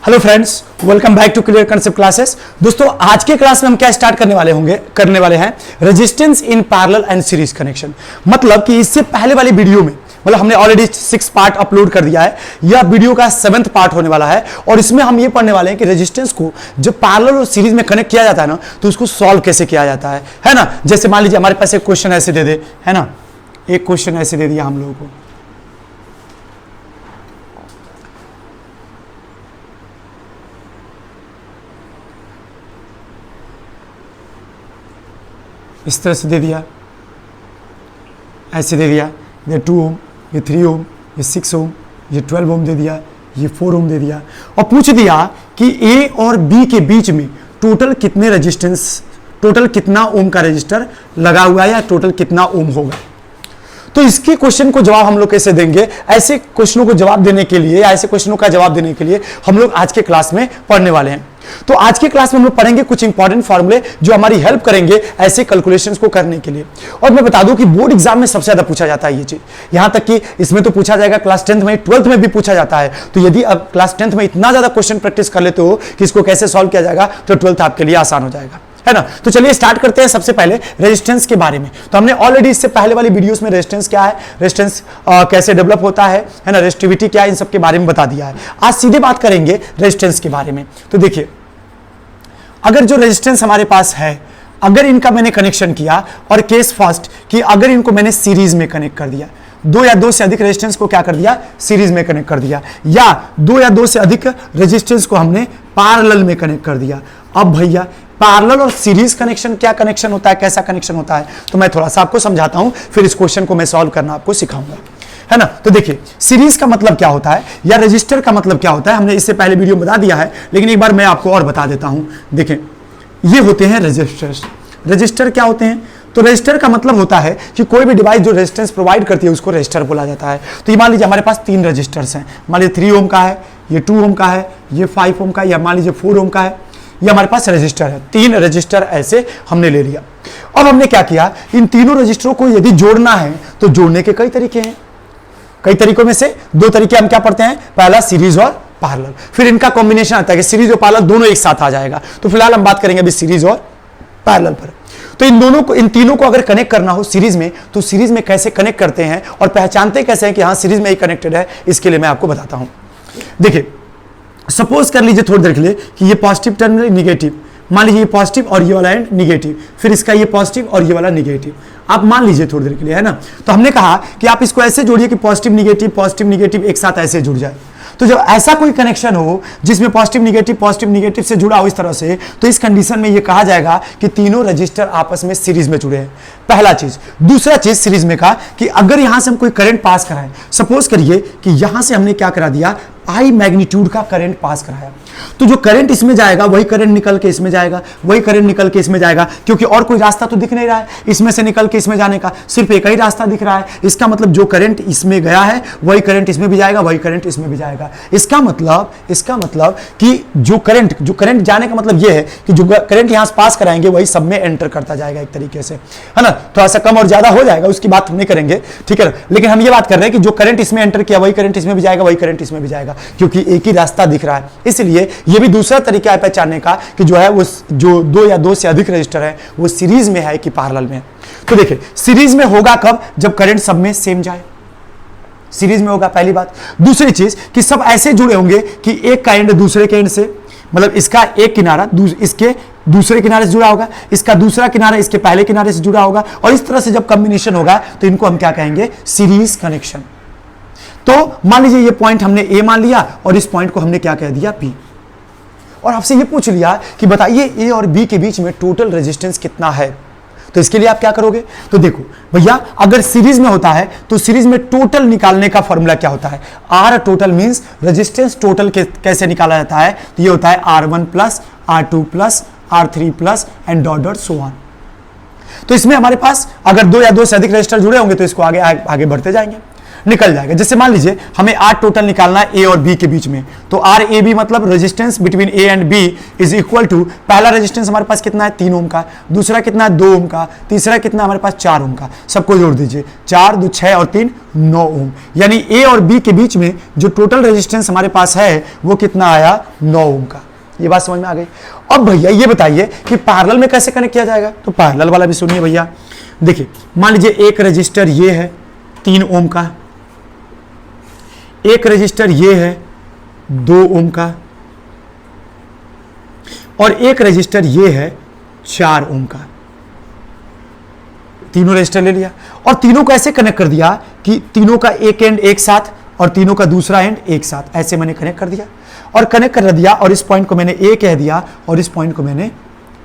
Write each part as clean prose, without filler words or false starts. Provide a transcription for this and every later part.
Hello friends, welcome back to clear concept classes. दोस्तों, आज के क्लास में हम क्या स्टार्ट करने वाले हैं resistance in parallel and series connection. मतलब कि इससे पहले वाली वीडियो में हमने ऑलरेडी 6 पार्ट अपलोड कर दिया है। यह वीडियो का 7th पार्ट होने वाला है और इसमें हम ये पढ़ने वाले हैं कि रेजिस्टेंस को जब पैरेलल और सीरीज में कनेक्ट किया जाता है ना, तो उसको सॉल्व कैसे किया जाता है ना। जैसे मान लीजिए हमारे पास एक क्वेश्चन ऐसे दे दे, है ना, एक क्वेश्चन ऐसे दे दिया हम लोगों को, इस तरह से दे दिया, ऐसे दे दिया, ये 2 ओम, ये 3 ओम, ये 6 ओम, ये 12 ओम दे दिया, ये 4 ओम दे दिया और पूछ दिया कि ए और बी के बीच में टोटल कितने रेजिस्टेंस, टोटल कितना ओम का रेजिस्टर लगा हुआ है या टोटल कितना ओम होगा। तो इसके क्वेश्चन को जवाब हम लोग कैसे देंगे, ऐसे क्वेश्चनों को जवाब देने के लिए, ऐसे क्वेश्चनों का जवाब देने के लिए हम लोग आज के क्लास में पढ़ने वाले हैं। तो आज के क्लास में हम लोग पढ़ेंगे कुछ इंपॉर्टेंट फॉर्मूले जो हमारी हेल्प करेंगे ऐसे कैलकुलेशंस को करने के लिए। और मैं बता दूं कि बोर्ड एग्जाम में सबसे ज्यादा पूछा जाता है ये चीज, यहां तक कि इसमें तो पूछा जाएगा, क्लास 10th में 12th में भी पूछा जाता है। तो यदि अब क्लास 10th में इतना ज्यादा क्वेश्चन प्रैक्टिस कर लेते हो कि इसको कैसे सॉल्व किया जाएगा, तो 12th आपके लिए आसान हो जाएगा, है ना। तो चलिए स्टार्ट करते हैं सबसे पहले रेजिस्टेंस के बारे में। तो हमने ऑलरेडी इससे पहले वाली वीडियोस में रेजिस्टेंस क्या है, रेजिस्टेंस कैसे डेवलप होता है ना, रेजिस्टिविटी क्या है, इन सब के बारे में बता दिया है। आज सीधे बात करेंगे रेजिस्टेंस के बारे में। तो देखिए, अगर जो रेजिस्टेंस हमारे पास है, अगर इनका मैंने कनेक्शन किया, और केस फर्स्ट कि अगर इनको मैंने सीरीज में कनेक्ट कर दिया, 2 या 2 से अधिक रेजिस्टेंस को क्या कर दिया, सीरीज में कनेक्ट कर दिया, या 2 या 2 से अधिक रेजिस्टेंस को हमने पैरेलल में कनेक्ट कर दिया। अब भैया पैरेलल और सीरीज कनेक्शन क्या कनेक्शन होता है, कैसा कनेक्शन होता है, तो मैं थोड़ा सा आपको समझाता हूं, फिर इस क्वेश्चन को मैं सॉल्व करना आपको सिखाऊंगा, है ना। तो देखिए, सीरीज का मतलब क्या होता है या रजिस्टर का मतलब क्या होता है, हमने इससे पहले वीडियो में बता दिया है, लेकिन एक बार मैं आपको और बता देता हूं। देखें, ये होते हैं रजिस्टर्स। रजिस्टर क्या होते हैं, तो रजिस्टर का मतलब होता है कि कोई भी डिवाइस जो रेजिस्टेंस प्रोवाइड करती है उसको रजिस्टर बोला जाता है। तो ये मान लीजिए हमारे पास 3 रजिस्टर्स हैं, मान लीजिए 3 ओम का है, ये 2 ओम का है, ये 5 ओम का है, या मान लीजिए 4 ओम का है, ये हमारे पास रजिस्टर है। 3 रजिस्टर ऐसे हमने ले लिया। अब हमने क्या किया, इन तीनों रजिस्टरों को यदि जोड़ना है तो जोड़ने के कई तरीके हैं। कई तरीकों में से 2 तरीके हम क्या पढ़ते हैं, पहला सीरीज और पैरेलल, फिर इनका कॉम्बिनेशन आता है कि सीरीज और पैरेलल दोनों एक साथ आ जाएगा। तो फिलहाल हम बात करेंगे अभी सीरीज और पैरेलल पर। तो इन तीनों को अगर कनेक्ट करना हो सीरीज में, तो सीरीज में कैसे कनेक्ट करते हैं और पहचानते कैसे हैं कि हाँ सीरीज में ही कनेक्टेड है, इसके लिए मैं आपको बताता हूं। देखिए, सपोज कर लीजिए थोड़ी देर के लिए कि ये पॉजिटिव टर्मिनल, निगेटिव, मान लीजिए ये पॉजिटिव और ये वाला एंड निगेटिव, फिर इसका ये पॉजिटिव और ये वाला निगेटिव, आप मान लीजिए थोड़ी देर के लिए, है ना। तो हमने कहा कि आप इसको ऐसे जोड़िए कि पॉजिटिव निगेटिव एक साथ ऐसे जुड़ जाए। तो जब ऐसा कोई कनेक्शन हो जिसमें पॉजिटिव निगेटिव से जुड़ा हो इस तरह से, तो इस कंडीशन में ये कहा जाएगा कि तीनों रजिस्टर आपस में सीरीज में जुड़े हैं। पहला चीज। दूसरा चीज सीरीज में कहा कि अगर यहां से हम कोई करंट पास कराएं, सपोज करिए कि यहां से हमने क्या करा दिया, आई मैग्नीट्यूड का करंट पास कराया, तो जो करंट इसमें जाएगा वही करंट निकल के इसमें जाएगा, वही करंट निकल के इसमें जाएगा, क्योंकि और कोई रास्ता तो दिख नहीं रहा है इसमें से निकल के इसमें जाने का, सिर्फ एक ही रास्ता दिख रहा है। इसका मतलब जो करंट इसमें गया है वही करंट इसमें भी जाएगा, वही करंट इसमें भी जाएगा। इसका मतलब कि जो करंट जाने का मतलब यह है कि जो करंट यहां से पास कराएंगे वही सब में एंटर करता जाएगा एक तरीके से, है ना। थोड़ा सा कम और ज्यादा हो जाएगा, उसकी बात हम नहीं करेंगे, ठीक है। लेकिन हम ये बात कर रहे हैं कि जो करंट इसमें एंटर किया वही करंट इसमें भी जाएगा, वही करंट इसमें भी जाएगा, क्योंकि एक ही रास्ता दिख रहा है। इसलिए यह भी दूसरा तरीका है पहचानने का कि जो है वो जो 2 या 2 से अधिक रजिस्टर है वो सीरीज में है कि पैरेलल में है। तो देखिए, सीरीज में होगा कब, जब करंट सब में सेम जाए, सीरीज में होगा, पहली बात। दूसरी चीज कि सब ऐसे जुड़े होंगे कि एक का एंड दूसरे के एंड से, मतलब इसका एक किनारा इसके दूसरे किनारे से जुड़ा होगा, इसका दूसरा किनारा इसके पहले किनारे से जुड़ा होगा, और इस तरह से जब कॉम्बिनेशन होगा तो इनको हम क्या कहेंगे, सीरीज कनेक्शन। तो मान लीजिए ये पॉइंट हमने ए मान लिया और इस पॉइंट को हमने क्या कह दिया, बी, और आपसे ये पूछ लिया कि बताइए ए और बी के बीच में टोटल रेजिस्टेंस कितना है। तो इसके लिए आप क्या करोगे, तो देखो भैया, अगर सीरीज में होता है तो सीरीज में टोटल निकालने का फॉर्मूला क्या होता है, R total means resistance total कैसे निकाला जाता है, तो ये होता है R1 plus R2 plus R3 plus and dot dot so on. तो इसमें हमारे पास अगर 2 या 2 से अधिक रजिस्टर जुड़े होंगे तो इसको आगे बढ़ते जाएंगे। निकल जाएगा। जैसे मान लीजिए हमें आर टोटल निकालना है ए और बी के बीच में, तो आर ए बी मतलब resistance between A and B is equal to, पहला रेजिस्टेंस हमारे पास कितना है 3 ओम का, दूसरा कितना है 2 ओम का, तीसरा कितना हमारे पास 4 ओम का, सबको जोड़ दीजिए, 4 2 6 और 3 9 ओम, यानी ए और बी के बीच में जो टोटल रेजिस्टेंस हमारे पास है वो कितना आया 9 ओम का। ये बात समझ में आ गई। अब भैया ये बताइए कि पैरेलल में कैसे कनेक्ट किया जाएगा, तो पैरेलल वाला भी सुनिए भैया। देखिए मान लीजिए एक रजिस्टर ये है 3 ओम का, एक रजिस्टर ये है 2 ओम का, और एक रजिस्टर ये है 4 ओम का। तीनों रजिस्टर ले लिया और तीनों को ऐसे कनेक्ट कर दिया कि तीनों का एक एंड एक साथ और तीनों का दूसरा एंड एक साथ, ऐसे मैंने कनेक्ट कर दिया और कनेक्ट कर दिया, और इस पॉइंट को मैंने ए कह दिया और इस पॉइंट को मैंने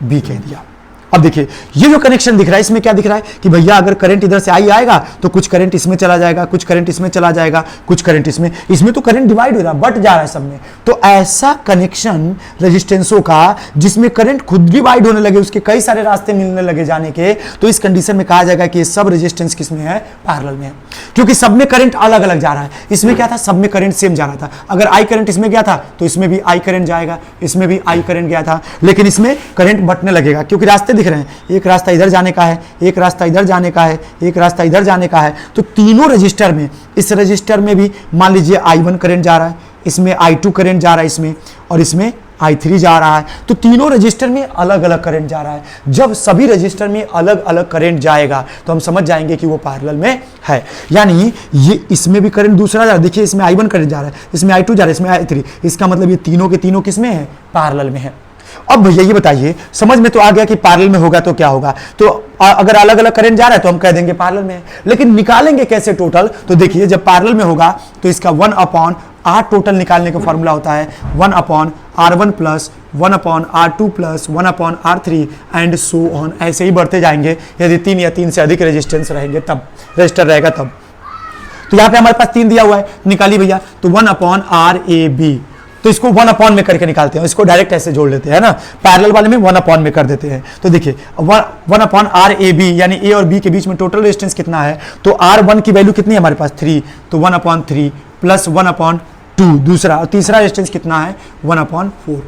बी कह दिया। अब देखिए ये जो कनेक्शन दिख रहा है इसमें क्या दिख रहा है कि भैया अगर करंट इधर से आई आएगा तो कुछ करंट इसमें चला जाएगा, कुछ करंट इसमें चला जाएगा, कुछ करंट इसमें तो करंट डिवाइड हो रहा है, बट जा रहा है सब में। तो ऐसा कनेक्शन रेजिस्टेंसों का जिसमें करंट खुद डिवाइड होने लगे, उसके कई सारे रास्ते मिलने लगे जाने के, तो इस कंडीशन में कहा जाएगा कि ये सब रेजिस्टेंस किसमें है, पैरेलल में है, क्योंकि सब में करंट अलग अलग जा रहा है। इसमें क्या था, सब में करंट सेम जा रहा था। अगर आई करंट इसमें गया था तो इसमें भी आई करंट जाएगा, इसमें भी आई करंट गया था, लेकिन इसमें करंट बटने लगेगा क्योंकि रास्ते दिख रहे हैं, एक रास्ता इधर जाने का है, एक रास्ता इधर जाने का है, एक रास्ता इधर जाने का है। तो तीनों रजिस्टर में, इस रजिस्टर में भी मान लीजिए I1 करंट जा रहा है, इसमें I2 करंट जा रहा है इसमें, और इसमें I3 जा रहा है। तो तीनों रजिस्टर में अलग अलग करंट जा रहा है। जब सभी रजिस्टर में अलग अलग करंट जाएगा तो हम समझ जाएंगे कि वो पैरेलल में है। यानी ये इसमें भी करंट दूसरा जा रहा है, देखिए इसमें I1 करंट जा रहा है, इसमें I2 जा रहा है, इसमें I3, इसका मतलब ये तीनों के तीनों किसमें है, पैरेलल में है। अब भैया ये बताइए, समझ में तो आ गया कि पैरेलल में होगा तो क्या होगा, तो अगर अलग अलग करंट जा रहा है तो हम कह देंगे पैरेलल में है। लेकिन निकालेंगे कैसे टोटल, तो देखिए जब पैरेलल में होगा तो इसका 1/R टोटल निकालने का फॉर्मूला होता है 1/R1 plus 1/R2 plus 1/R3 and so on, ऐसे ही बढ़ते जाएंगे। यदि 3 या 3 से अधिक रेजिस्टेंस रहेंगे तब, रजिस्टर रहेगा तब। तो यहाँ पे हमारे पास 3 दिया हुआ है, निकालिए भैया, तो 1/RAB, तो इसको 1/, में करके निकालते हैं, इसको डायरेक्ट ऐसे जोड़ लेते हैं ना, पैरेलल वाले में 1/, में कर देते हैं। तो देखिए 1/RAB यानी ए और बी के बीच में टोटल रेजिस्टेंस कितना है, तो R1 की वैल्यू कितनी है हमारे पास 3, तो 1/3 प्लस 1/2 दूसरा, और तीसरा रेजिस्टेंस कितना है 1/4।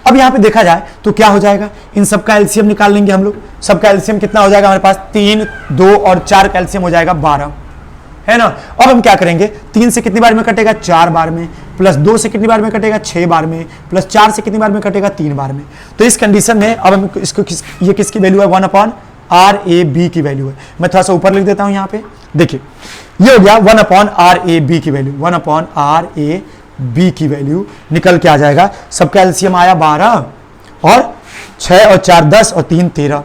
अब यहाँ पे देखा जाए तो क्या हो जाएगा, इन सबका एलसीएम निकाल लेंगे हम लोग। सबका एलसीएम कितना हो जाएगा हमारे पास, 3 2 और 4 का एलसीएम हो जाएगा 12, है ना। अब हम क्या करेंगे, 3 से कितनी बार में कटेगा, 4 बार में, प्लस 2 से कितनी बार में कटेगा, 6 बार में, प्लस 4 से कितनी बार में कटेगा, 3 बार में। तो इस कंडीशन में अब हम इसको ये किसकी वैल्यू है, 1/RAB की वैल्यू है। मैं थोड़ा सा ऊपर लिख देता हूं यहाँ पे, देखिए ये हो गया 1/RAB की वैल्यू, 1/RAB की वैल्यू निकल के आ जाएगा। सबका एलसीएम आया 12 और 6 और 4 10 और 3 13,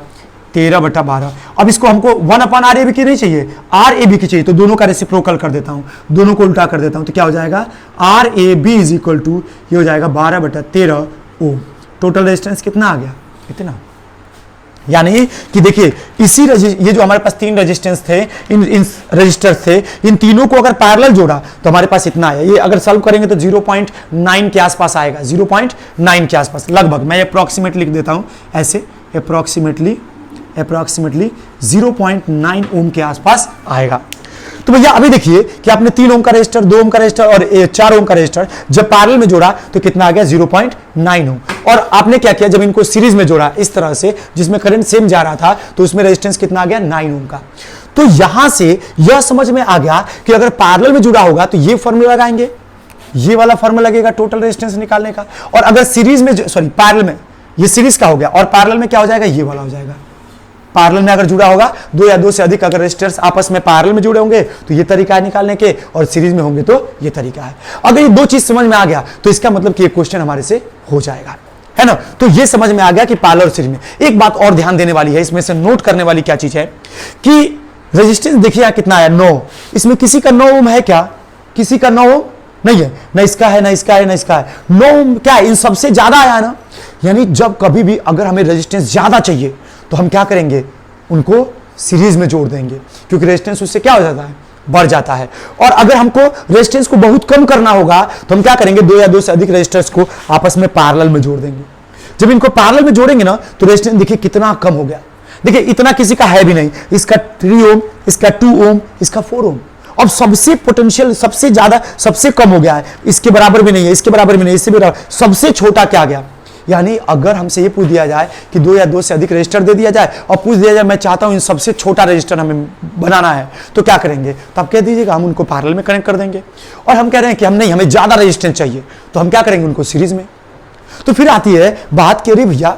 13/12। अब इसको हमको 1/RAB की नहीं चाहिए, RAB की चाहिए, तो दोनों का रेसिप्रोकल कर देता हूं, दोनों को उल्टा कर देता हूं, तो क्या हो जाएगा, RAB इज इक्वल टू, ये हो जाएगा 12/13 ओम। टोटल रेजिस्टेंस कितना आ गया, इतना। यानी कि देखिए इसी ये जो हमारे पास 3 रेजिस्टेंस थे, इन रजिस्टर्स थे, इन तीनों को अगर पैरेलल जोड़ा तो हमारे पास इतना है। ये अगर सॉल्व करेंगे तो 0.9 के आसपास आएगा, 0.9 के आसपास लगभग। मैं अप्रॉक्सीमेट लिख देता हूं ऐसे, अप्रॉक्सीमेटली 0.9 ओम के आसपास आएगा। तो भैया अभी देखिए कि आपने 3 ओम का रजिस्टर, 2 ओम का रजिस्टर और 4 ओम का रजिस्टर जब पैरेलल में जोड़ा तो कितना आ गया, 0.9 ओम। और आपने क्या किया, जब इनको सीरीज में जोड़ा इस तरह से जिसमें करंट सेम जा रहा था, तो उसमें रेजिस्टेंस कितना आ गया, 9 ओम का। तो यहां से यह समझ में आ गया कि अगर पैरेलल में जुड़ा होगा तो ये फॉर्मूला लगाएंगे, ये वाला फॉर्मूला लगेगा टोटल रेजिस्टेंस निकालने का। और अगर सीरीज में, सॉरी पैरेलल में, ये सीरीज का हो गया, और पैरेलल में क्या हो जाएगा, ये वाला हो जाएगा। पैरेलल में अगर जुड़ा होगा, 2 या 2 से अधिक अगर रेजिस्टर्स आपस में पैरेलल में जुड़े होंगे तो ये तरीका है निकालने के, और सीरीज में होंगे तो ये तरीका है। अगर ये 2 चीज समझ में आ गया तो इसका मतलब कि ये क्वेश्चन हमारे से हो जाएगा, है ना। तो ये समझ में आ गया कि पैरेलल और सीरीज में। एक बात और ध्यान देने वाली है, इसमें से नोट करने वाली क्या चीज है कि रेजिस्टेंस देखिए यहां कितना आया, 9। इसमें किसी का 9 ओम है क्या, किसी का 9 ओम नहीं है, ना इसका है, ना इसका है, ना इसका है। 9 ओम क्या है, इन सबसे ज्यादा आया ना। यानी जब कभी भी अगर हमें रेजिस्टेंस ज्यादा चाहिए तो हम क्या करेंगे, उनको सीरीज में जोड़ देंगे, क्योंकि रेजिस्टेंस उससे क्या हो जाता है, बढ़ जाता है। और अगर हमको रेजिस्टेंस को बहुत कम करना होगा तो हम क्या करेंगे, 2 या 2 से अधिक रेजिस्टर्स को आपस में पैरेलल में जोड़ देंगे। जब इनको पैरेलल में जोड़ेंगे ना तो रेजिस्टेंस देखिए कितना कम हो गया। देखिए इतना किसी का है भी नहीं, इसका 3 ओम, इसका 2 ओम, इसका 4 ओम। अब सबसे पोटेंशियल सबसे ज्यादा सबसे कम हो गया है, इसके बराबर भी नहीं है, इसके बराबर भी नहीं, इससे भी बराबर, सबसे छोटा क्या गया। यानी अगर हमसे ये पूछ दिया जाए कि 2 या 2 से अधिक रजिस्टर दे दिया जाए और पूछ दिया जाए मैं चाहता हूं इन सबसे छोटा रजिस्टर हमें बनाना है, तो क्या करेंगे, तो आप कह दीजिएगा हम उनको पैरेलल में कनेक्ट कर देंगे। और हम कह रहे हैं कि हम नहीं, हमें ज्यादा रेजिस्टेंस चाहिए, तो हम क्या करेंगे, उनको सीरीज में। तो फिर आती है बात कि अरे भैया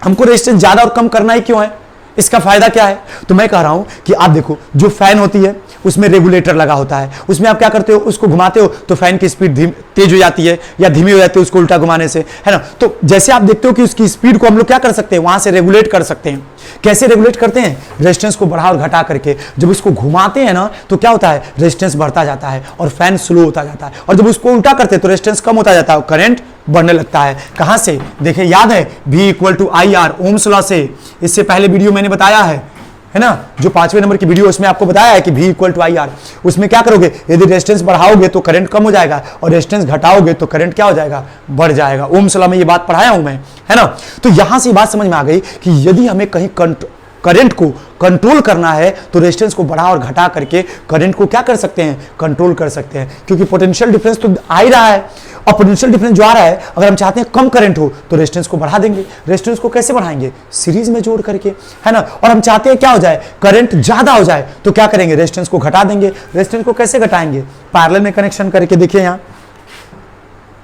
हमको रेजिस्टेंस ज्यादा और कम करना ही क्यों है, इसका फायदा क्या है। तो मैं कह रहा हूं कि आप देखो, जो फैन होती है उसमें रेगुलेटर लगा होता है, उसमें आप क्या करते हो, उसको घुमाते हो तो फैन की स्पीड तेज हो जाती है या धीमी हो जाती है उसको उल्टा घुमाने से, है ना। तो जैसे आप देखते हो कि उसकी स्पीड को हम लोग क्या कर सकते हैं, वहां से रेगुलेट कर सकते हैं। कैसे रेगुलेट करते हैं, रेजिस्टेंस को बढ़ा और घटा करके। जब उसको घुमाते हैं ना तो क्या होता है, रेजिस्टेंस बढ़ता जाता है और फैन स्लो होता जाता है, और जब उसको उल्टा करते हैं तो रेजिस्टेंस कम होता जाता है और करंट बढ़ने लगता है। कहां से, देखिए याद है V = IR, ओम्स लॉ से। इससे पहले वीडियो मैंने बताया है ना, जो 5वें नंबर की वीडियो, उसमें आपको बताया है कि V = IR। उसमें क्या करोगे, यदि रेजिस्टेंस बढ़ाओगे तो करंट कम हो जाएगा और रेजिस्टेंस घटाओगे तो करंट क्या हो जाएगा, बढ़ जाएगा। ओम्स लॉ में ये बात पढ़ाया हूं मैं, है ना। तो यहां से बात समझ में आ गई कि यदि हमें कहीं करंट को कंट्रोल करना है तो रेजिस्टेंस को बढ़ा और घटा करके करंट को क्या कर सकते हैं, कंट्रोल कर सकते हैं। क्योंकि पोटेंशियल डिफरेंस तो आ ही रहा है, और पोटेंशियल डिफरेंस जो आ रहा है, अगर हम चाहते हैं कम करंट हो तो रेजिस्टेंस को बढ़ा देंगे। रेजिस्टेंस को कैसे बढ़ाएंगे, सीरीज में जोड़ करके, है ना। और हम चाहते हैं क्या हो जाए, करंट ज्यादा हो जाए, तो क्या करेंगे, रेजिस्टेंस को घटा देंगे। रेजिस्टेंस को कैसे घटाएंगे, पैरेलल में कनेक्शन करके। देखिए यहां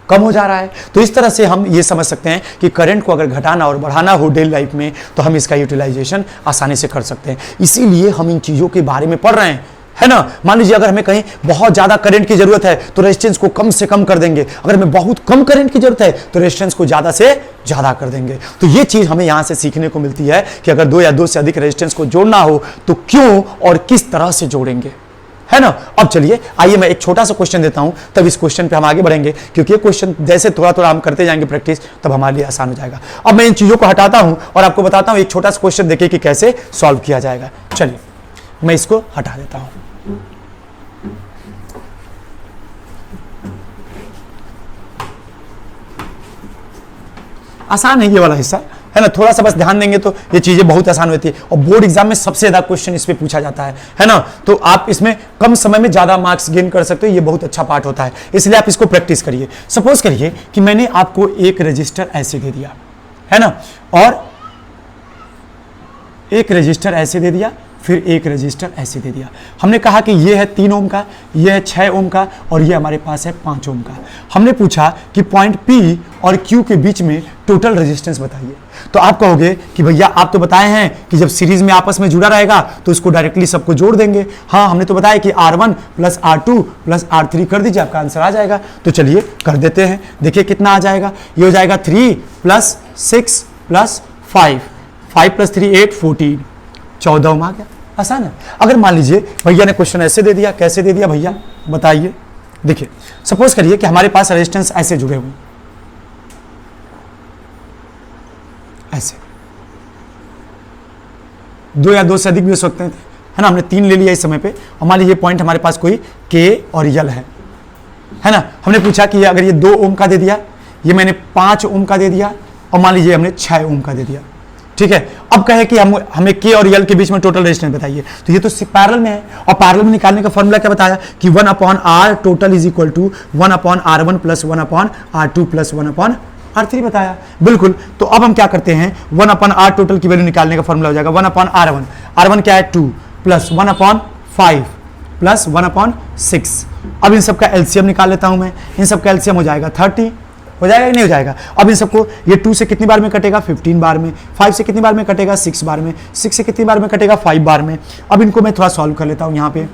कम हो जा रहा है, तो इस तरह से हम ये समझ सकते हैं कि करंट को अगर घटाना और बढ़ाना हो डेली लाइफ में तो हम इसका यूटिलाइजेशन आसानी से कर सकते हैं। इसीलिए हम इन चीजों के बारे में पढ़ रहे हैं, है ना। मान लीजिए अगर हमें कहीं बहुत ज्यादा करंट की जरूरत है तो रेजिस्टेंस को कम से कम कर देंगे, अगर हमें बहुत कम करंट की जरूरत है तो रेजिस्टेंस को ज्यादा से ज्यादा कर देंगे। तो ये चीज हमें यहां से सीखने को मिलती है कि अगर 2 या 2 से अधिक रेजिस्टेंस को जोड़ना हो तो क्यों और किस तरह से जोड़ेंगे, है ना। अब चलिए आइए मैं एक छोटा सा क्वेश्चन देता हूं, तब इस क्वेश्चन पे हम आगे बढ़ेंगे, क्योंकि ये क्वेश्चन जैसे थोड़ा थोड़ा हम करते जाएंगे प्रैक्टिस, तब हमारे लिए आसान हो जाएगा। अब मैं इन चीजों को हटाता हूं और आपको बताता हूं एक छोटा सा क्वेश्चन, देखिए कि कैसे सॉल्व किया जाएगा। चलिए मैं इसको हटा देता हूं। आसान है ये वाला हिस्सा, है ना। थोड़ा सा बस ध्यान देंगे तो ये चीजें बहुत आसान होती है, और बोर्ड एग्जाम में सबसे ज्यादा क्वेश्चन इस पे पूछा जाता है ना। तो आप इसमें कम समय में ज्यादा मार्क्स गेन कर सकते हो, ये बहुत अच्छा पार्ट होता है, इसलिए आप इसको प्रैक्टिस करिए। सपोज करिए कि मैंने आपको एक रजिस्टर ऐसे दे दिया, है ना, और एक रजिस्टर ऐसे दे दिया, फिर एक रजिस्टर ऐसे दे दिया। हमने कहा कि ये है 3 ओम का, ये है 6 ओम का, और ये हमारे पास है 5 ओम का। हमने पूछा कि पॉइंट P और Q के बीच में टोटल रेजिस्टेंस बताइए। तो आप कहोगे कि भैया आप तो बताए हैं कि जब सीरीज में आपस में जुड़ा रहेगा तो उसको डायरेक्टली सबको जोड़ देंगे। हाँ, हमने तो बताया कि R1 + R2 + R3 कर दीजिए, आपका आंसर आ जाएगा। तो चलिए कर देते हैं, देखिए कितना आ जाएगा। ये हो जाएगा 3 + 6 + 5, 5 + 3 8 14, 14 ओम आ गया। आसान है। अगर मान लीजिए भैया ने क्वेश्चन ऐसे दे दिया, कैसे दे दिया भैया बताइए। देखिए सपोज करिए कि हमारे पास रेजिस्टेंस ऐसे जुड़े हुए, ऐसे 2 या 2 से अधिक भी हो सकते हैं, है ना। हमने 3 ले लिया इस समय पे, और मान लीजिए पॉइंट हमारे पास कोई K और L है ना। हमने पूछा कि अगर ये 2 ओम का दे दिया, ये मैंने 5 ओम का दे दिया, और मान लीजिए हमने 6 ओम का दे दिया, ठीक है। अब कहे कि हमें K और L के बीच में टोटल रेजिस्टेंस बताइए, तो ये तो पैरेलल में है, और पैरेलल में निकालने का फॉर्मूला क्या बताया कि 1/R total = 1/R1 + 1/R2 + 1/R3 बताया। बिल्कुल। तो अब हम क्या करते हैं, 1/R टोटल की वैल्यू निकालने का फॉर्मूला हो जाएगा 1/R1। R1 क्या है 2 + 1/5 + 1/6। अब इन सबका एलसीएम निकाल लेता हूं मैं, इन सबका एलसीएम हो जाएगा 30, हो जाएगा कि नहीं हो जाएगा। अब इन सबको ये 2 से कितनी बार में कटेगा, 15 बार में, 5 से कितनी बार में कटेगा, 6 बार में, 6 से कितनी बार में कटेगा, 5 बार में। अब इनको मैं थोड़ा सॉल्व कर लेता हूं यहाँ पे।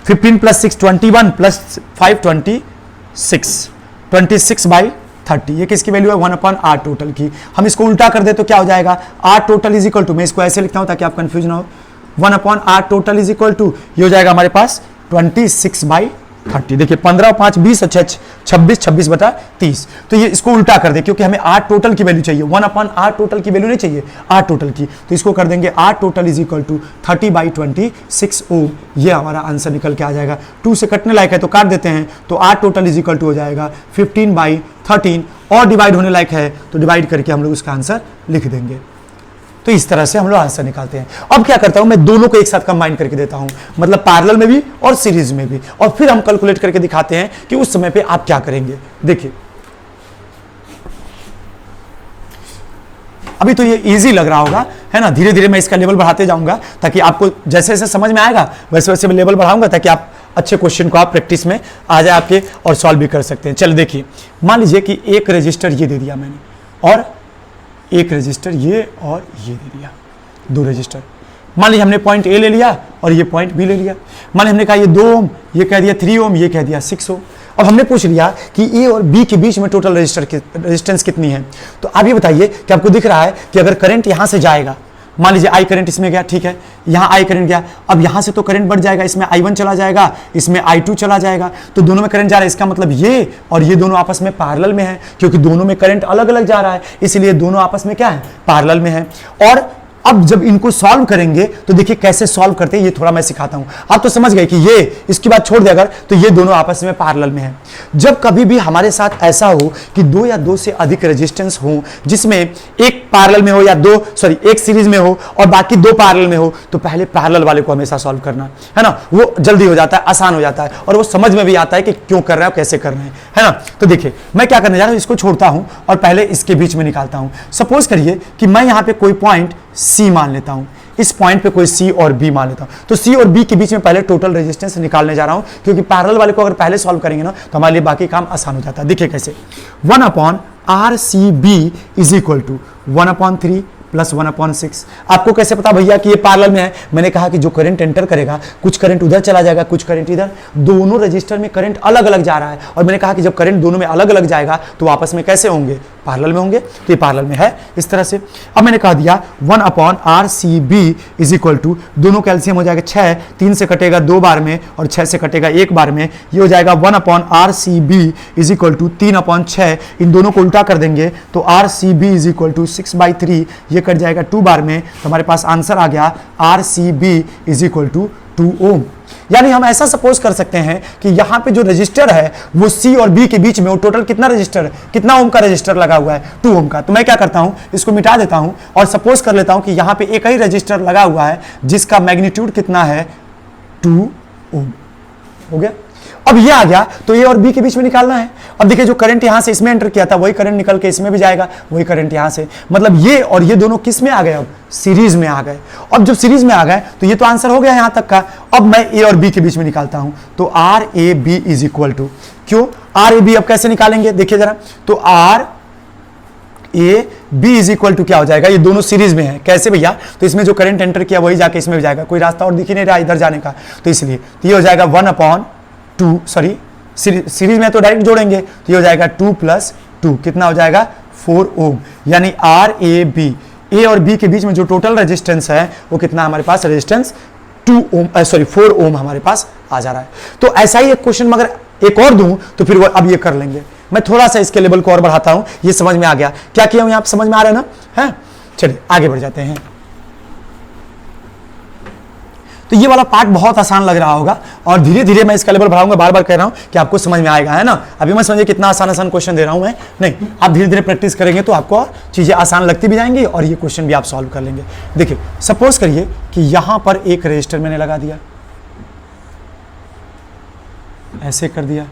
15 + 6 21 + 5 26, 26/30। ये किसकी वैल्यू है, 1/R टोटल की। हम इसको उल्टा कर दे तो क्या हो जाएगा, R टोटल = मैं इसको ऐसे लिखता हूं ताकि आप कंफ्यूज ना हो, 1/R टोटल = ये हो जाएगा हमारे पास 26/30। देखिए 15 और 5 20, अच्छा 26, 26/30। तो ये इसको उल्टा कर दे, क्योंकि हमें R टोटल की वैल्यू चाहिए, 1/R टोटल की वैल्यू नहीं चाहिए, R टोटल की। तो इसको कर देंगे R टोटल = 30/26 ओम। ये हमारा आंसर निकल के आ जाएगा। 2 से कटने लायक है तो काट देते हैं, तो R टोटल = हो जाएगा 15/13, और डिवाइड होने लायक है तो डिवाइड करके हम लोग उसका आंसर लिख देंगे। तो इस तरह से हम लोग आंसर निकालते हैं। अब क्या करता हूं, मैं दोनों को एक साथ कंबाइन करके देता हूं, मतलब पैरेलल में भी और सीरीज में भी, और फिर हम कैलकुलेट करके दिखाते हैं कि उस समय पे आप क्या करेंगे। देखिए अभी तो ये इजी लग रहा होगा, है ना, धीरे धीरे मैं इसका लेवल बढ़ाते जाऊंगा ताकि आपको जैसे जैसे समझ में आएगा वैसे वैसे मैं लेवल बढ़ाऊंगा ताकि आप अच्छे क्वेश्चन को आप प्रैक्टिस में आ जाए आपके और सॉल्व भी कर सकते हैं। चलो देखिए, मान लीजिए कि एक रजिस्टर ये दे दिया मैंने और एक रजिस्टर ये और ये दे दिया, दो रजिस्टर। मान लीजिए हमने पॉइंट ए ले लिया और ये पॉइंट बी ले लिया। मान लीजिए हमने कहा ये 2 ओम, ये कह दिया 3 ओम, ये कह दिया 6 ओम। अब हमने पूछ लिया कि ए और बी के बीच में टोटल रेजिस्टेंस कितनी है। तो आप ये बताइए कि आपको दिख रहा है कि अगर करंट यहां से जाएगा, मान लीजिए आई करंट इसमें गया, ठीक है, यहां आई करंट गया, अब यहां से तो करंट बढ़ जाएगा, इसमें I1 चला जाएगा, इसमें I2 चला जाएगा, तो दोनों में करंट जा रहा है। इसका मतलब ये और ये दोनों आपस में पैरेलल में है, क्योंकि दोनों में करंट अलग अलग जा रहा है, इसलिए दोनों आपस में क्या है, पैरेलल में है। और अब जब इनको सॉल्व करेंगे तो देखिए कैसे सॉल्व करते हैं, ये थोड़ा मैं सिखाता हूं। आप तो समझ गए कि ये इसकी बात छोड़ दे अगर, तो ये दोनों आपस में पैरेलल में है। जब कभी भी हमारे साथ ऐसा हो कि 2 या 2 से अधिक रेजिस्टेंस हो, जिसमें एक पैरेलल में हो या एक सीरीज में हो और बाकी 2 पैरेलल में हो, तो पहले पैरेलल वाले को हमेशा सॉल्व करना है ना, वो जल्दी हो जाता है, आसान हो जाता है और वो समझ में भी आता है कि क्यों कर रहे हैं और कैसे कर रहे हैं, है ना। तो देखिए मैं क्या करने जा रहा हूं, इसको छोड़ता हूं और पहले इसके बीच में निकालता हूं। सपोज करिए कि मैं यहां पे कोई पॉइंट सी मान लेता हूं, इस पॉइंट पे कोई सी और बी मान लेता हूं। तो सी और बी के बीच में पहले टोटल रेजिस्टेंस निकालने जा रहा हूं, क्योंकि पैरेलल वाले को अगर पहले सॉल्व करेंगे ना तो हमारे लिए बाकी काम आसान हो जाता है। देखिए कैसे, 1/RCB is equal to 1/3 plus 1/6। आपको कैसे पता भैया कि ये पैरेलल में है? मैंने कहा कि जो करंट एंटर करेगा, कुछ करंट उधर चला जाएगा, कुछ करंट इधर, दोनों रजिस्टर में करंट अलग अलग जा रहा है। और मैंने कहा कि जब करंट दोनों में अलग अलग जाएगा तो आपस में कैसे होंगे, पैरेलल में होंगे। तो ये पैरेलल में है इस तरह से। अब मैंने कहा दिया 1/RCB इज इक्वल टू, दोनों का एलसीएम हो जाएगा 6, 3 से कटेगा 2 बार में और 6 से कटेगा 1 बार में, ये हो जाएगा 1/RCB इज इक्वल टू 3/6। इन दोनों को उल्टा कर देंगे तो RCB इज इक्वल टू 6/3, ये कट जाएगा 2 बार में, तो हमारे पास आंसर आ गया RCB इज इक्वल टू 2 ओम। यानी हम ऐसा सपोज कर सकते हैं कि यहां पे जो रजिस्टर है वो सी और बी के बीच में, वो टोटल कितना रजिस्टर, कितना ओम का रजिस्टर लगा हुआ है, 2 ओम का। तो मैं क्या करता हूं, इसको मिटा देता हूं और सपोज कर लेता हूं कि यहां पे एक ही रजिस्टर लगा हुआ है जिसका मैग्नीट्यूड कितना है, 2 ओम। हो गया। अब ये आ गया तो ए और बी के बीच में निकालना है। अब देखिए जो करंट यहां से इसमें एंटर किया था वही करंट निकल के इसमें भी जाएगा, वही करंट यहां से, मतलब ये और ये दोनों किस में आ गए, अब सीरीज में आ गए। अब जब सीरीज में आ गए तो ये तो आंसर हो गया यहां तक का। अब मैं ए और बी के बीच में निकालता हूं तो RAB इज इक्वल टू, क्यों RAB अब कैसे निकालेंगे देखिए जरा, तो RAB इज इक्वल टू क्या हो जाएगा, ये दोनों सीरीज में है, कैसे भैया, तो इसमें जो करंट एंटर किया वही जाके इसमें भी जाएगा, कोई रास्ता और दिख ही नहीं रहा इधर जाने का, तो इसलिए तो ये हो जाएगा 1/2, सॉरी सीरीज में तो डायरेक्ट जोड़ेंगे तो ये हो जाएगा 2 + 2, कितना हो जाएगा 4 ओम। यानी RAB, ए और बी के बीच में जो टोटल रेजिस्टेंस है वो कितना हमारे पास रेजिस्टेंस 4 ओम हमारे पास आ जा रहा है। तो ऐसा ही एक क्वेश्चन मगर एक और दूं तो फिर वो अब ये कर लेंगे। मैं थोड़ा सा इसके लेवल को और बढ़ाता हूं, ये समझ में आ गया क्या किया हूं, यहां समझ में आ रहा है ना, है। चलिए आगे बढ़ जाते हैं। तो ये वाला पार्ट बहुत आसान लग रहा होगा और धीरे धीरे मैं इसका लेवल बढ़ाऊंगा, बार बार कह रहा हूं कि आपको समझ में आएगा, है ना। अभी मैं समझिए कितना आसान आसान क्वेश्चन दे रहा हूं मैं, नहीं आप धीरे धीरे प्रैक्टिस करेंगे तो आपको चीजें आसान लगती भी जाएंगी और ये क्वेश्चन भी आप सॉल्व कर लेंगे। देखिए सपोज करिए कि यहां पर एक रजिस्टर मैंने लगा दिया, ऐसे कर दिया,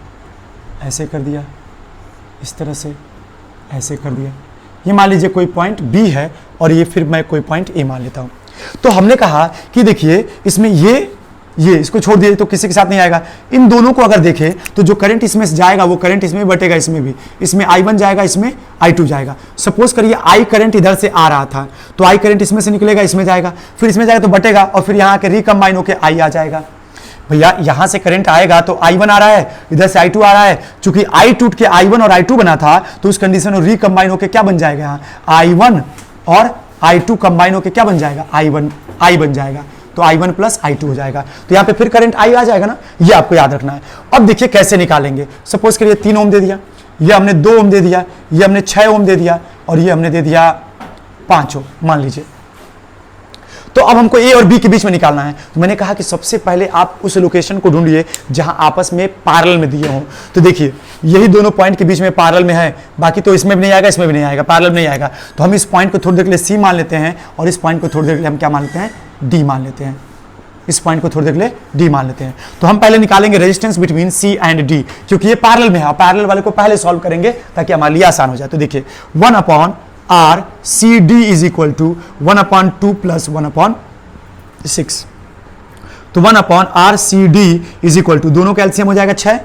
ऐसे कर दिया, इस तरह से ऐसे कर दिया। ये मान लीजिए कोई पॉइंट बी है और ये फिर मैं कोई पॉइंट ए मान लेता हूं। तो हमने कहा कि देखिए इसमें ये इसको छोड़ दिए तो किसी के साथ नहीं आएगा। इन दोनों को अगर देखें तो जो करंट इसमें से जाएगा वो करंट इसमें बटेगा, इसमें भी, इसमें I1 जाएगा, इसमें I2 जाएगा। सपोज करिए I करंट इधर से आ रहा था तो I करंट इसमें से निकलेगा, इसमें जाएगा, फिर इसमें जाएगा तो बटेगा और फिर यहाँ के रिकम्बाइन होकर I आ जाएगा। भैया यहां से करंट आएगा तो I1 आ रहा है, इधर से I2 आ रहा है, चूंकि I टूट के I1 और I2 बना था तो उस कंडीशन में रिकम्बाइन होकर क्या बन जाएगा, यहाँ I1 और I2 कंबाइन होकर क्या बन जाएगा, I बन जाएगा, तो I1 + I2 हो जाएगा। तो यहाँ पे फिर करंट I आ जाएगा ना, ये आपको याद रखना है। अब देखिए कैसे निकालेंगे। सपोज करिए 3 ओम दे दिया, ये हमने 2 ओम दे दिया, ये हमने 6 ओम दे दिया और ये हमने दे दिया 5 ओम मान लीजिए। तो अब हमको ए और बी के बीच में निकालना है। तो मैंने कहा कि सबसे पहले आप उस लोकेशन को ढूंढिए जहां आपस में पैरेलल में दिए हों। तो देखिए यही दोनों पॉइंट के बीच में पैरेलल में है, बाकी तो इसमें भी नहीं आएगा, इसमें भी नहीं आएगा, पैरेलल में नहीं आएगा। तो हम इस पॉइंट को थोड़ी देर के लिए सी मान लेते हैं और इस पॉइंट को थोड़ी देर के लिए हम क्या मान लेते हैं, डी मान लेते हैं। इस पॉइंट को थोड़ी देर के लिए डी मान लेते हैं। तो हम पहले निकालेंगे resistance between C and D, क्योंकि ये पैरेलल में है, पैरेलल वाले को पहले सॉल्व करेंगे ताकि हमारे लिए आसान हो जाए। तो देखिए 1 upon R C D is equal to 1 upon 2 plus 1 upon 6। तो 1 upon R C D is equal to, दोनों का एलसीएम हो जाएगा 6।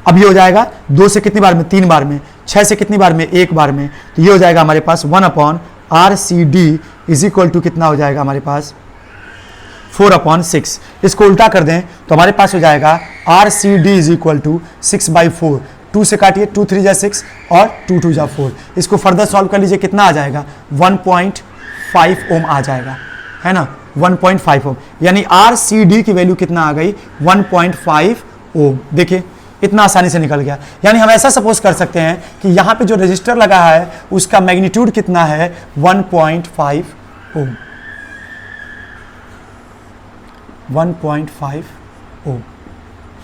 अब ये हो जाएगा 2 से कितनी बार में, 3 बार में, 6 से कितनी बार में, 1 बार में। तो ये हो जाएगा हमारे पास 1 upon R C D is equal to कितना हो जाएगा हमारे पास 4 अपॉन 6। इसको उल्टा कर दें तो हमारे पास हो जाएगा R C D is equal to 6/4। 2 से काटिए, 2 3 जा 6 और 2 2 जा 4। इसको फर्दर सॉल्व कर लीजिए, कितना आ जाएगा 1.5 ओम आ जाएगा, है ना, 1.5 ओम। यानी आर सी डी की वैल्यू कितना आ गई 1.5 ओम। देखिए इतना आसानी से निकल गया। यानी हम ऐसा सपोज कर सकते हैं कि यहाँ पे जो रजिस्टर लगा है उसका मैग्नीट्यूड कितना है 1.5 ओम, 1.5 ओम।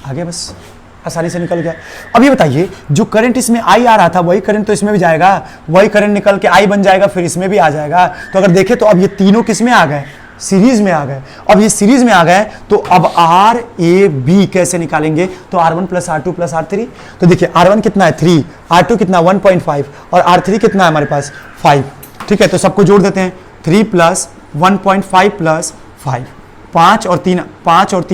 आगे बस आसानी से निकल गया। अब ये बताइए जो करंट इसमें आई आ रहा था वही करंट तो इसमें भी जाएगा, वही करंट निकल के आई बन जाएगा, फिर इसमें भी आ जाएगा। तो अगर देखें तो अब ये तीनों किस में आ गए, सीरीज में आ गए। अब ये सीरीज में आ गए तो अब आर ए बी कैसे निकालेंगे, तो R1 plus R2 plus R3। तो देखिए R1 कितना है 3, R2 कितना 1.5 और R3 कितना है हमारे पास 5। ठीक है, तो सबको जोड़ देते हैं, 3 प्लस 1.5 प्लस 5, 5 और 3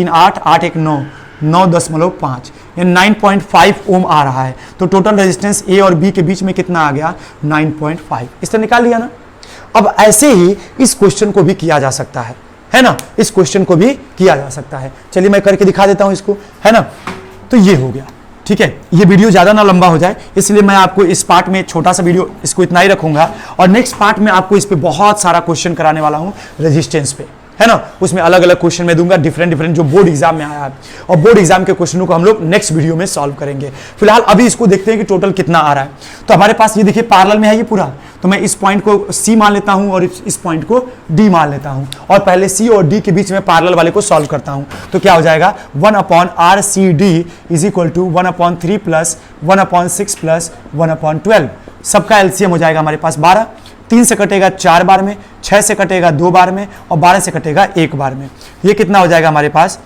8, 8 1 9, 9.5, यानी 9.5 ओम आ रहा है। तो टोटल रेजिस्टेंस ए और बी के बीच में कितना आ गया 9.5। इस तरह निकाल लिया ना। अब ऐसे ही इस क्वेश्चन को भी किया जा सकता है ना, इस क्वेश्चन को भी किया जा सकता है। चलिए मैं करके दिखा देता हूं इसको, है ना। तो ये हो गया, ठीक है। ये वीडियो ज़्यादा ना लंबा हो जाए इसलिए मैं आपको इस पार्ट में छोटा सा वीडियो इसको इतना ही रखूंगा, और नेक्स्ट पार्ट में आपको इस पे बहुत सारा क्वेश्चन कराने वाला हूं रेजिस्टेंस पे, है ना। उसमें अलग अलग क्वेश्चन मैं दूंगा, डिफरेंट जो बोर्ड एग्जाम में आया है, और बोर्ड एग्जाम के क्वेश्चनों को हम लोग नेक्स्ट वीडियो में सॉल्व करेंगे। फिलहाल अभी इसको देखते हैं कि टोटल कितना आ रहा है। तो हमारे पास ये देखिए पैरेलल में है ये पूरा, तो मैं इस पॉइंट को C मान लेता हूं और इस पॉइंट को D मान लेता हूं, और पहले C और D के बीच में पैरेलल वाले को सॉल्व करता हूं। तो क्या हो जाएगा 1 upon R C D is equal to 1 upon 3 plus 1 upon 6 plus 1 upon 12। सबका एलसीएम हो जाएगा हमारे पास 12। 3 से कटेगा 4 बार में, 6 से कटेगा 2 बार में, और 12 से कटेगा 1 बार में। ये कितना हो जाएगा हमारे पास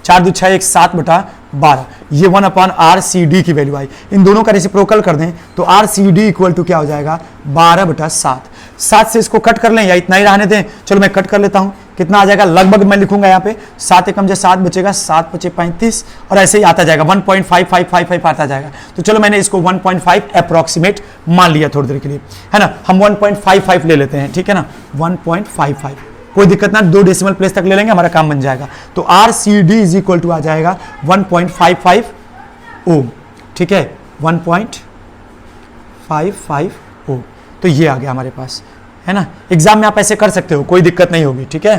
4 2 6 1 7/12। ये 1 अपॉन आर सी डी की वैल्यू आई। इन दोनों का रेसिप्रोकल कर दें तो R C D equal to क्या हो जाएगा 12/7। 7 से इसको कट कर लें या इतना ही रहने दें, चलो मैं कट कर लेता हूं। कितना आ जाएगा, लगभग मैं लिखूंगा यहाँ पे 7 एकम 7 बचेगा, 7 × 5 = 35, और ऐसे ही आता जाएगा 1.5555 आता जाएगा। तो चलो मैंने इसको 1.5 अप्रोक्सीमेट मान लिया थोड़ी देर के लिए, है ना। हम 1.55 ले लेते हैं, ठीक है ना, 1.55, कोई दिक्कत ना, 2 डेसिमल प्लेस तक ले लेंगे, हमारा काम बन जाएगा। तो R C D is equal to आ जाएगा 1.55 ओम, ठीक है, 1.55 ओम। तो ये आ गया हमारे पास, है ना। एग्जाम में आप ऐसे कर सकते हो, कोई दिक्कत नहीं होगी, ठीक है।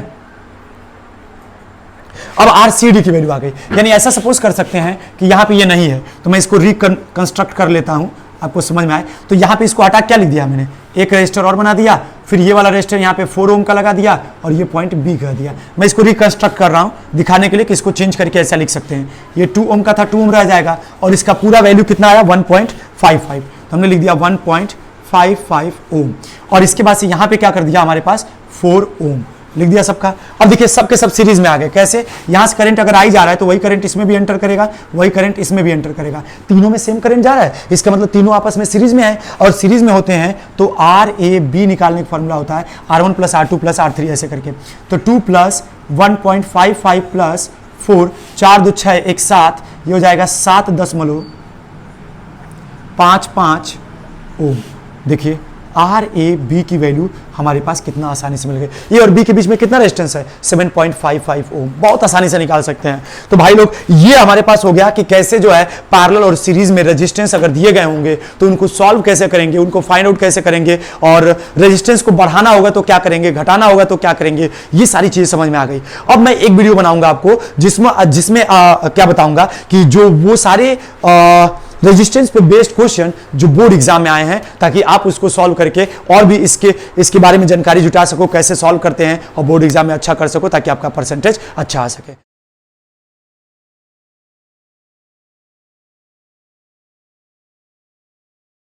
अब आर सी डी की वैल्यू आ गई, यानी ऐसा सपोज कर सकते हैं कि यहां पे ये नहीं है, तो मैं इसको रिकंस्ट्रक्ट कर लेता हूं, आपको समझ में आए। तो यहाँ पे इसको हटा क्या लिख दिया मैंने, एक रजिस्टर और बना दिया, फिर ये वाला रजिस्टर यहाँ पे 4 ओम का लगा दिया, और ये पॉइंट बी कर दिया। मैं इसको रिकंस्ट्रक्ट कर रहा हूँ दिखाने के लिए कि इसको चेंज करके ऐसा लिख सकते हैं। ये 2 ओम का था, 2 ओम रह जाएगा, और इसका पूरा वैल्यू कितना आया 1.55, तो हमने लिख दिया 1.55 ओम। और इसके बाद से यहाँ पे क्या कर दिया हमारे पास 4 ओम लिख दिया सबका। अब देखिए सबके सब सीरीज में आ गए। कैसे, यहां से करंट अगर आई जा रहा है तो वही करंट इसमें भी एंटर करेगा, वही करंट इसमें भी एंटर करेगा, तीनों में सेम करंट जा रहा है, इसका मतलब तीनों आपस में सीरीज में है। और सीरीज में होते हैं तो आर ए बी निकालने का फॉर्मूला होता है R1 plus R2 plus R3 ऐसे करके। तो 2 प्लस 1.55 प्लस 4, 4 2 6 1 7, ये हो जाएगा 7.55 ओम। देखिए आर ए बी की वैल्यू हमारे पास कितना आसानी से मिल गई। ए और बी के बीच में कितना रेजिस्टेंस है 7.55 ओम, बहुत आसानी से निकाल सकते हैं। तो भाई लोग ये हमारे पास हो गया कि कैसे जो है पैरेलल और सीरीज में रेजिस्टेंस अगर दिए गए होंगे तो उनको सॉल्व कैसे करेंगे, उनको फाइंड आउट कैसे करेंगे, और रेजिस्टेंस को बढ़ाना होगा तो क्या करेंगे, घटाना होगा तो क्या करेंगे, ये सारी चीजें समझ में आ गई। अब मैं एक वीडियो बनाऊंगा आपको जिसमें क्या बताऊंगा कि जो वो सारे रेजिस्टेंस पे बेस्ड क्वेश्चन जो बोर्ड एग्जाम में आए हैं, ताकि आप उसको सॉल्व करके और भी इसके बारे में जानकारी जुटा सको, कैसे सॉल्व करते हैं और बोर्ड एग्जाम में अच्छा कर सको, ताकि आपका परसेंटेज अच्छा आ सके।